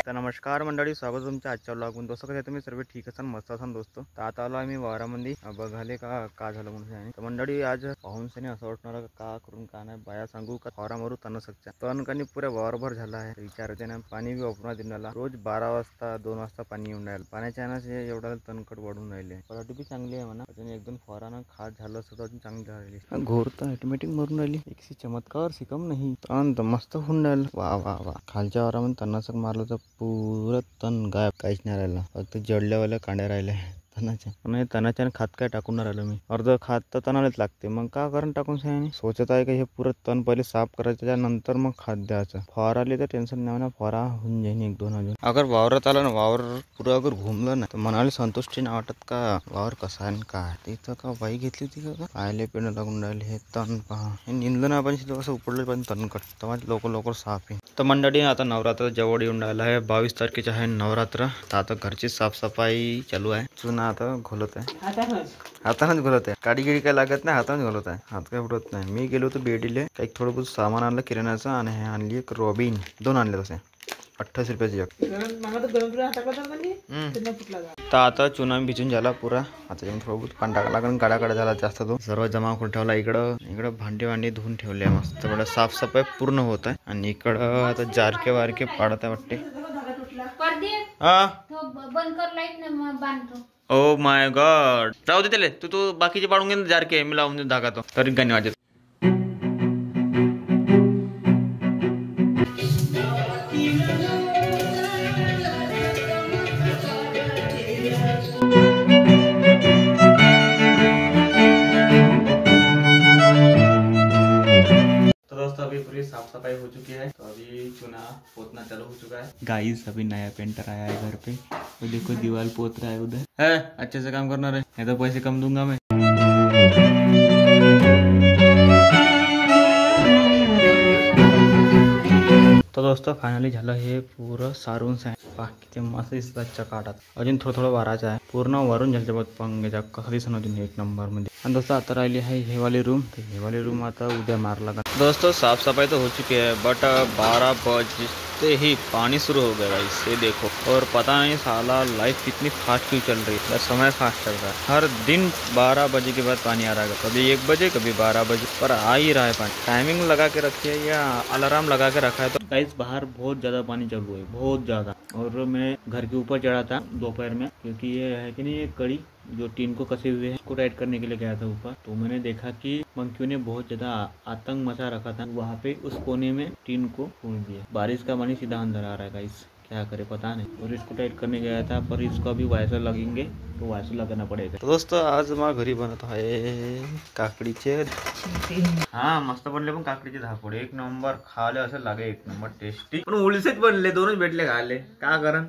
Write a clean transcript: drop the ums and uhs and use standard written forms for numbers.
तर नमस्कार मंडळी, स्वागत तुमच्या आजच्या व्लॉगमध्ये। दोस्तों कसं तुम्ही सर्व ठीक असाल, मस्त असाल दोस्तों। तर आता आलो आम्ही वावरामध्ये बघाले का झालं म्हणून। तर मंडळी आज पाहूनसनी असं वाटणार का करून का नाही बाया सांगू का फवारा मारू तण सकच्या तण कणी पुऱ्या वावरभर झाला आहे। विचारते ना पाणी बी वापरून दिनाला रोज 12 वाजता 2 वाजता पाणी येऊन राहिलं। पाण्याच्या यानं एवढा तणकट वाढून राहिले। क्वालिटी बी चांगली आहे म्हणा, अजून एक दोन फवारानं खात झालं असतं अजून चांगली राहिली। घोर तर ऑटोमॅटिक मरून राहिली, एक चमत्कार सिकम नाही। तण तर मस्त होऊन राहिलं, वा वा वा। खालच्या वावरामध्ये तणनाशक मारलं तर पुरं तण गायब, काहीच नाही राहिलं, फक्त जडल्यावाल्या कांड्या राहिल्या तणाच्या। आणि तणाच्या खात काय टाकून राहिलो मी, अर्ध खात तर तणालाच लागते, मग का करून टाकून सांग सोचत आहे का हे पुरं तण पहिले साफ करायचं त्यानंतर मग खात द्यायचं। फवाराले तर टेन्शन नाही म्हणा, फवारा होऊन जाईन एक दोन अजून। अगर वावरात आला ना, वावर पुरं अगर घुमलं ना तर मनाला संतुष्टी नाही वाटत का वावर कसा आहे काय। तिथं का बाई घेतली होती का पायले पेन लागून राहिले, हे तण पहा हे निंदन आपण कसं उपडलं पण तण कट तेव्हा लवकर साफ आहे। तर मंडळी आता नवरात्र जवळ येऊन राहिला आहे, 22 तारखेचे आहे नवरात्र। तर आता घरची साफसफाई चालू आहे, चुना आता घोलत आहे, हातानच घोलत आहे, काडी गिडी काय लागत नाही, हातानच घोलत आहे, हात काय उडत नाही। मी गेलो होतो बेडीले, काही थोडं बहुत सामान आणलं किराण्याचं, आणि हे आणली एक रॉबिन, 2 आणले तसे 28 रुपयाची एक। तर आता चुना भिजून झाला पुरा, आता थोडं बहुत पाणी टाका लागेल, काढा झाला जास्त तो सर्व जमा करून ठेवला। इकडं भांडी धुवून ठेवले मस्त, बडा साफसफाई पूर्ण होत आहे। आणि इकडं आता जारके वारके पाडत आहे वाटते। ओ माय गॉड, राहू दे त्याले, तू बाकीचे पाडून घे जारके, मी लावून धागा तो तरी गाणी वाजत। अभी पूरी साफ सफाई हो चुकी है, तो अभी चुना पोतना चालू हो चुका है। गाइस अभी नया पेंटर आया है घर पे, तो देखो दीवार पोत रहा है उधर है, अच्छे से काम करना है, तो पैसे कम दूंगा मैं। तो दोस्तों फायनली झालं हे पूरं सारून आहे, किती मस्त दिसतात चकाटात। अजून थोडं वाराचं आहे, पूर्ण वरून झालं बघ पंगेच्या कसं दिसत अजून एक नंबर मध्ये। आणि दोस्तों आता राहिली आहे हे वाली रूम, तर हे वाली रूम आता उद्या मारला का। दोस्तों साफ सफाई तो हो चुकी है, बट 12 बजते ही पानी शुरू हो गया इससे देखो। और पता नहीं साला लाइफ कितनी फास्ट क्यों चल रही है, समय फास्ट चल रहा है। हर दिन 12 बजे के बाद पानी आ रहा है, कभी 1 बजे कभी 12 बजे, पर आ ही रहा है पानी। टाइमिंग लगा के रखी है या अलार्म लगा के रखा है। तो गाइस बाहर बहुत ज्यादा पानी चालू है, बहुत ज्यादा। और मैं घर के ऊपर चढ़ा था दोपहर में, क्योंकि ये है कि नहीं ये कड़ी जो टीन को कसे हुए हैं उसको टाइट करने के लिए गया था ऊपर। तो मैंने देखा कि मंकियों ने बहुत ज्यादा आतंक मचा रखा था वहाँ पे, उस कोने में टीन को फूल दिया। बारिश का पानी सीधा अंदर आ रहा है गाइस, क्या करे पता नहीं। और इसको टाइट करने गया था, पर इसको अभी वायसर लगेंगे तो वायसर लगाना पड़ेगा। तो दोस्तों आज मैं घरी बनत आहे काकडीचे, हाँ मस्त बनले पण काकडीचे धापड एक नंबर, खाले असं लागे एक नंबर टेस्टी। पण उलसेच बनले, दोनच भेटले खाले, का कारण